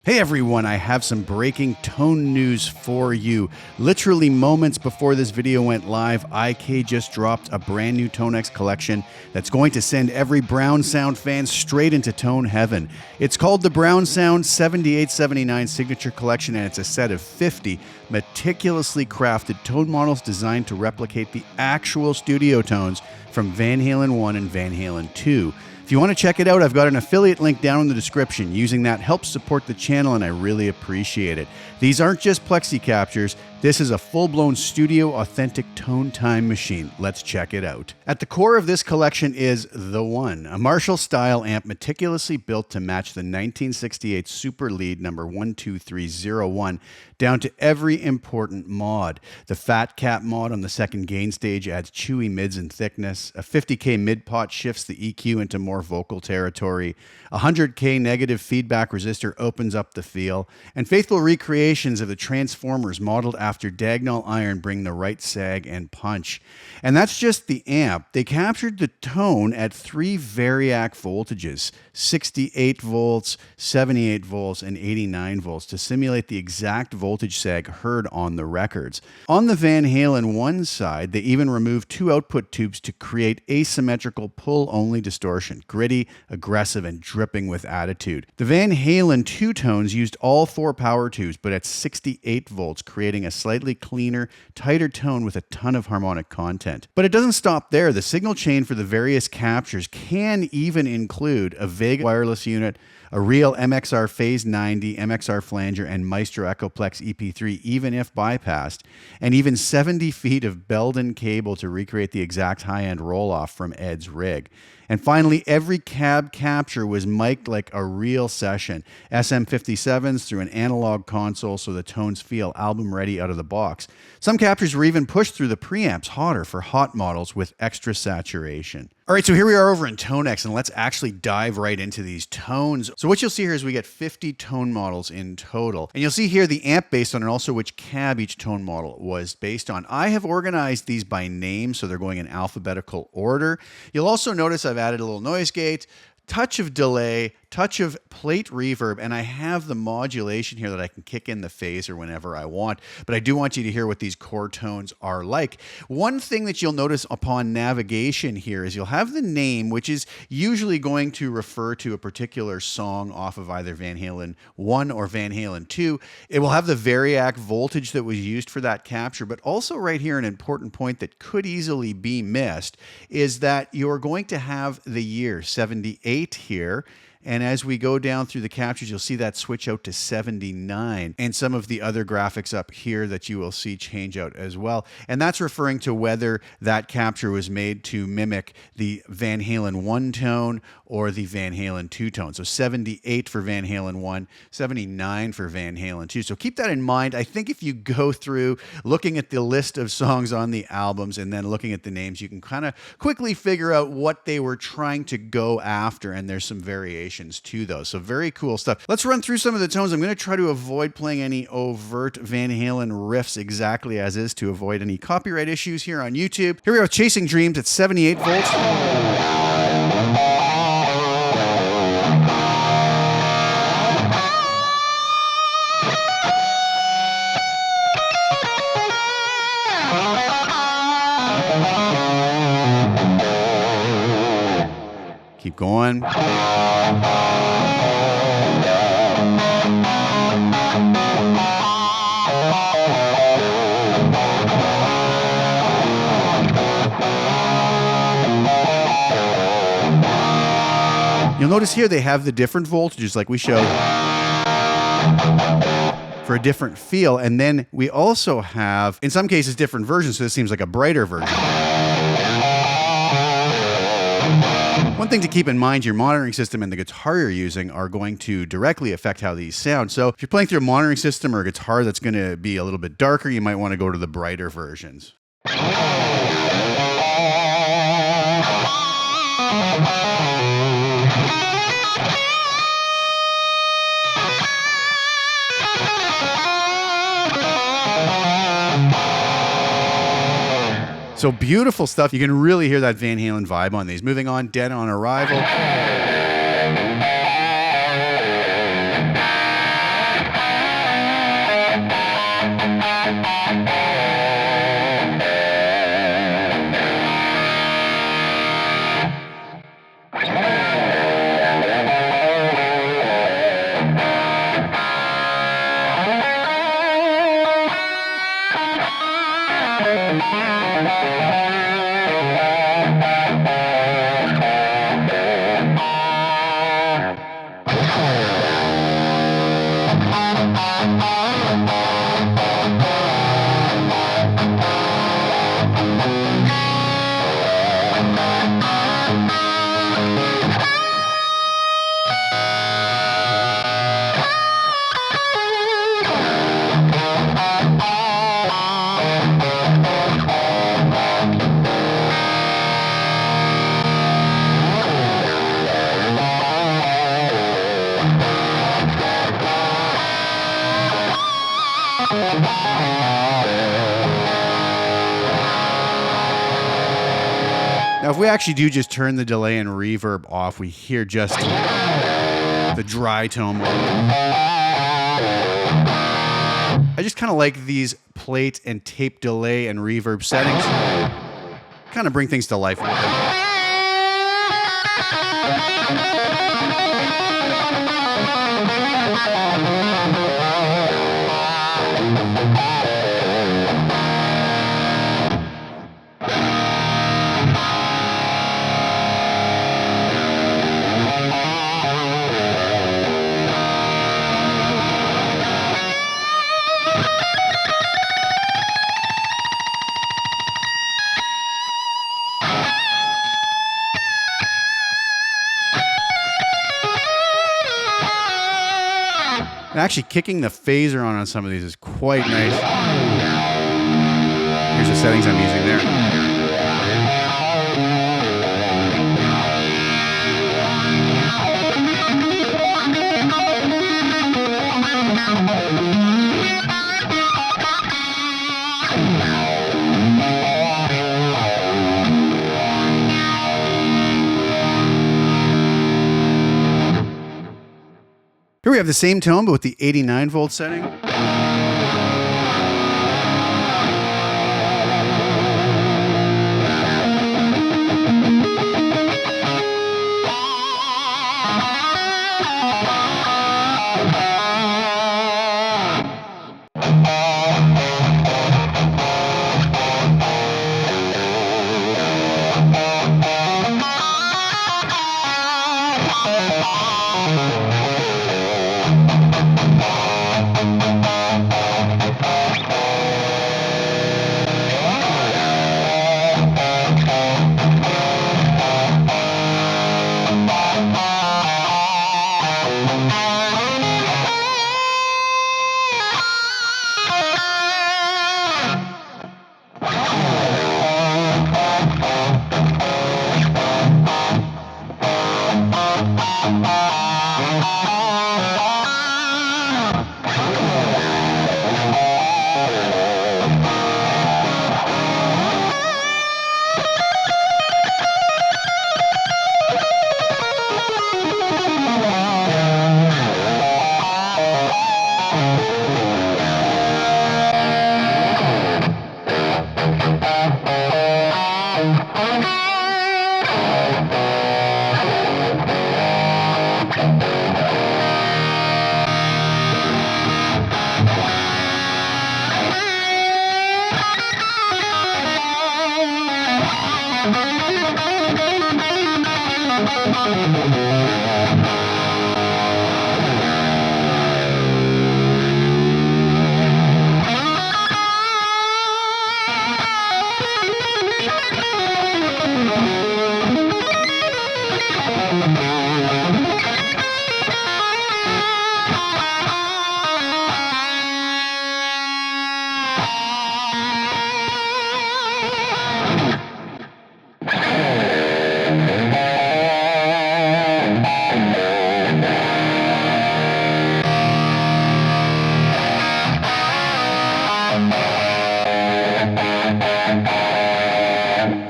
Hey everyone, I have some breaking tone news for you. Literally moments before this video went live, IK just dropped a brand new TONEX collection that's going to send every Brown Sound fan straight into tone heaven. It's called the Brown Sound 7879 Signature Collection, and it's a set of 50 meticulously crafted tone models designed to replicate the actual studio tones from Van Halen 1 and Van Halen 2. If you want to check it out, I've got an affiliate link down in the description. Using that helps support the channel, and I really appreciate it. These aren't just plexi captures. This is a full-blown studio authentic tone time machine. Let's check it out. At the core of this collection is The One, a Marshall-style amp meticulously built to match the 1968 Super Lead number 12301 down to every important mod. The Fat Cap mod on the second gain stage adds chewy mids and thickness. A 50K mid pot shifts the EQ into more vocal territory. A 100K negative feedback resistor opens up the feel. And faithful recreations of the Transformers modeled after Dagnall iron bring the right sag and punch. And that's just the amp. They captured the tone at 3 Variac voltages, 68 volts, 78 volts, and 89 volts to simulate the exact voltage sag heard on the records. On the Van Halen 1 side, they even removed 2 output tubes to create asymmetrical pull-only distortion, gritty, aggressive, and dripping with attitude. The Van Halen 2 tones used all 4 power tubes, but at 68 volts, creating a slightly cleaner, tighter tone with a ton of harmonic content. But it doesn't stop there. The signal chain for the various captures can even include a Vega wireless unit, a real MXR Phase 90, MXR flanger, and Maestro Echoplex EP3, even if bypassed, and even 70 feet of Belden cable to recreate the exact high-end roll-off from Ed's rig. And finally, every cab capture was mic'd like a real session. SM57s through an analog console so the tones feel album ready out of the box. Some captures were even pushed through the preamps hotter for hot models with extra saturation. All right, so here we are over in TONEX, and let's actually dive right into these tones. So what you'll see here is we get 50 tone models in total. And you'll see here the amp based on and also which cab each tone model was based on. I have organized these by name, so they're going in alphabetical order. You'll also notice I've added a little noise gate, touch of delay, touch of plate reverb, and I have the modulation here that I can kick in the phaser whenever I want. But I do want you to hear what these core tones are like. One thing that you'll notice upon navigation here is you'll have the name, which is usually going to refer to a particular song off of either Van Halen 1 or Van Halen 2. It will have the Variac voltage that was used for that capture, but also right here an important point that could easily be missed is that you're going to have the year 78 here. And as we go down through the captures, you'll see that switch out to 79 and some of the other graphics up here that you will see change out as well. And that's referring to whether that capture was made to mimic the Van Halen 1 tone or the Van Halen 2 tone. So 78 for Van Halen 1, 79 for Van Halen 2. So keep that in mind. I think if you go through looking at the list of songs on the albums and then looking at the names, you can kind of quickly figure out what they were trying to go after. And there's some variation to those. So very cool stuff. Let's run through some of the tones. I'm going to try to avoid playing any overt Van Halen riffs exactly as is to avoid any copyright issues here on YouTube. Here we are with Chasing Dreams at 78 volts. Keep going. You'll notice here they have the different voltages like we showed for a different feel. And then we also have, in some cases, different versions. So this seems like a brighter version. One thing to keep in mind, your monitoring system and the guitar you're using are going to directly affect how these sound. So if you're playing through a monitoring system or a guitar that's going to be a little bit darker, you might want to go to the brighter versions. So beautiful stuff. You can really hear that Van Halen vibe on these. Moving on, Dead on Arrival. Now, if we actually do just turn the delay and reverb off, we hear just the dry tone. I just kind of like these plate and tape delay and reverb settings. Kind of bring things to life. Actually, kicking the phaser on some of these is quite nice. Here's the settings I'm using there. Here we have the same tone, but with the 89 volt setting.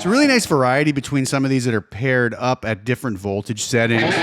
It's a really nice variety between some of these that are paired up at different voltage settings.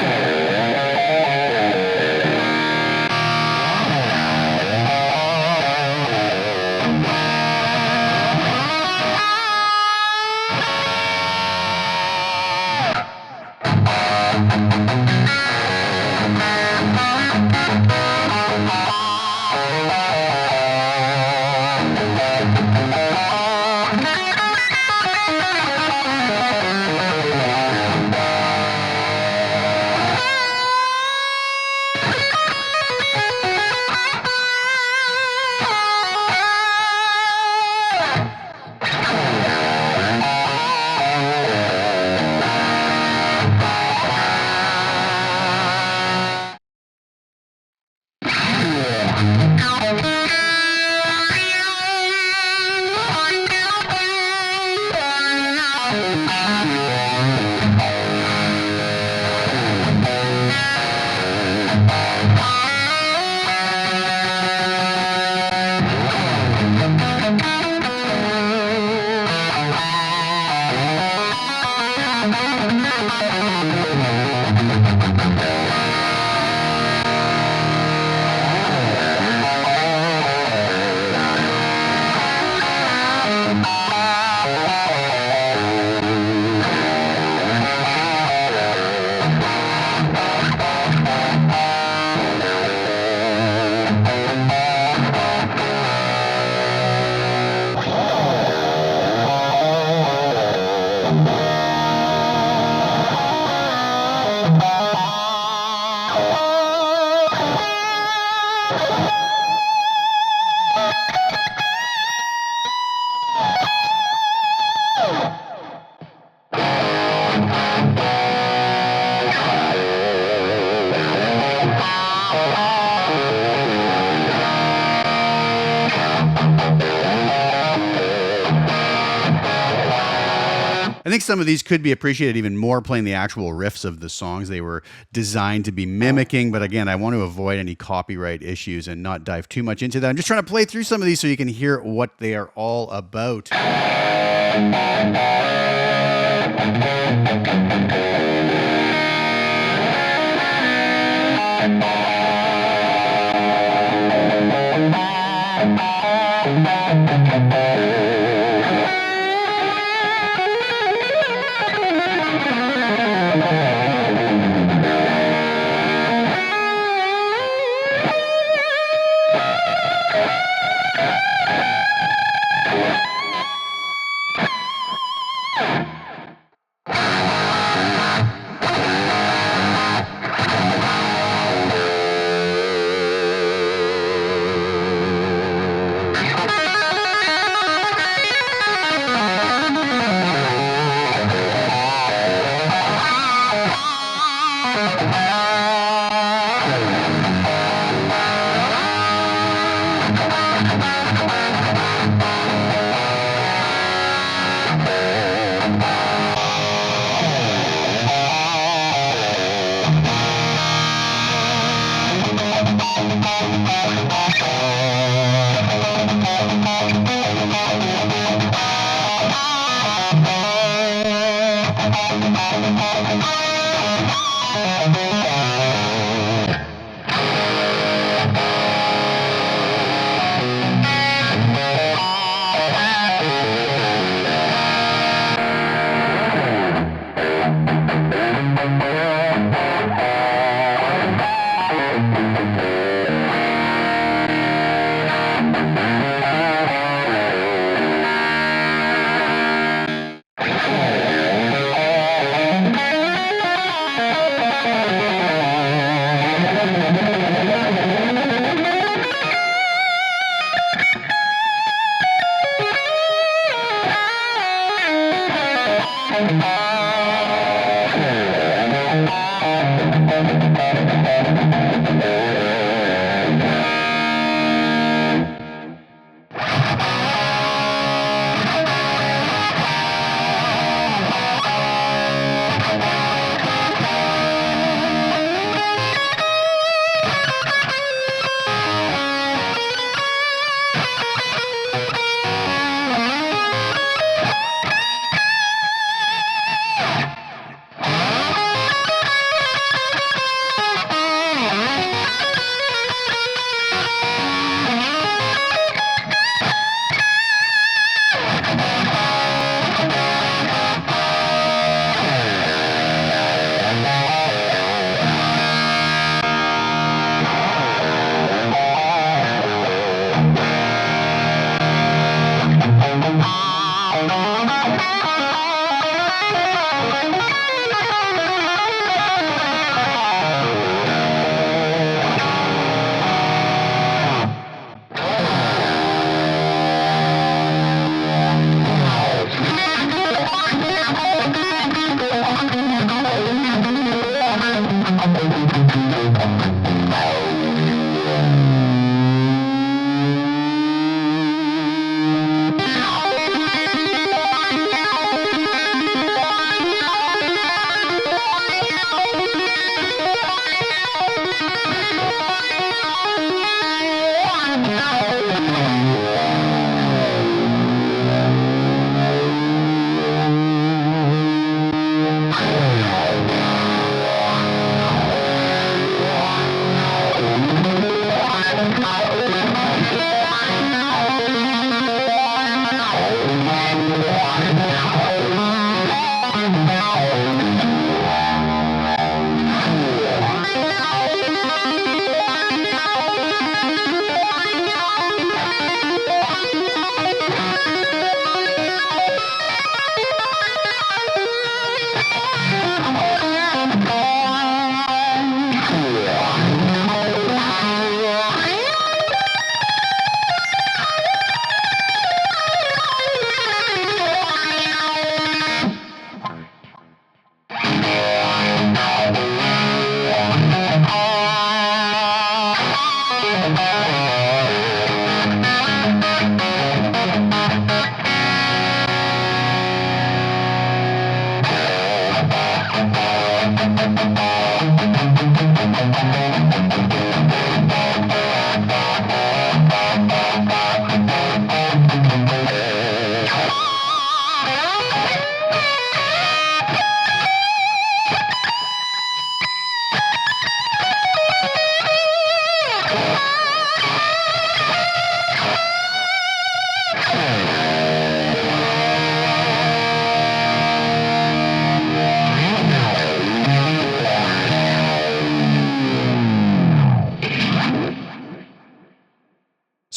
I think some of these could be appreciated even more playing the actual riffs of the songs they were designed to be mimicking. But again, I want to avoid any copyright issues and not dive too much into that. I'm just trying to play through some of these so you can hear what they are all about.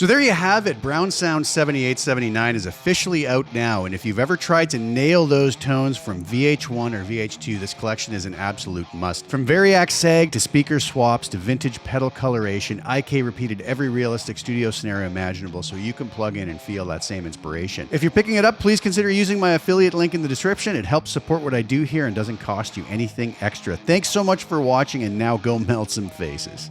So there you have it. Brown Sound 7879 is officially out now, and if you've ever tried to nail those tones from VH1 or VH2, this collection is an absolute must. From Variac sag to speaker swaps to vintage pedal coloration, IK repeated every realistic studio scenario imaginable so you can plug in and feel that same inspiration. If you're picking it up, please consider using my affiliate link in the description. It helps support what I do here and doesn't cost you anything extra. Thanks so much for watching, and now go melt some faces.